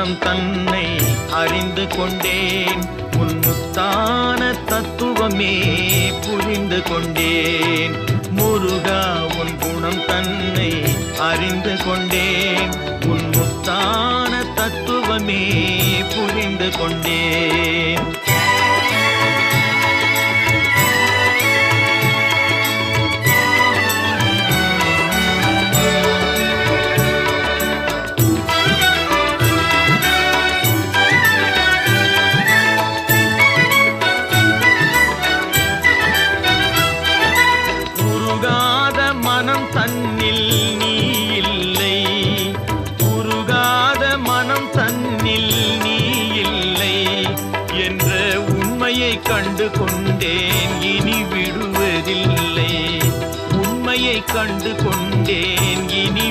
குணம் தன்னை அறிந்து கொண்டேன். உன் முத்தான தத்துவமே புரிந்து கொண்டேன். முருகா உன் குணம் தன்னை அறிந்து கொண்டேன். உன் முத்தான தத்துவமே புரிந்து கொண்டேன். மனம் தன்னில் நீ இல்லை, உருகாத மனம் தன்னில் நீ இல்லை என்ற உண்மையை கண்டு கொண்டேன். இனி விடுவதில்லை, உண்மையை கண்டு கொண்டேன். இனி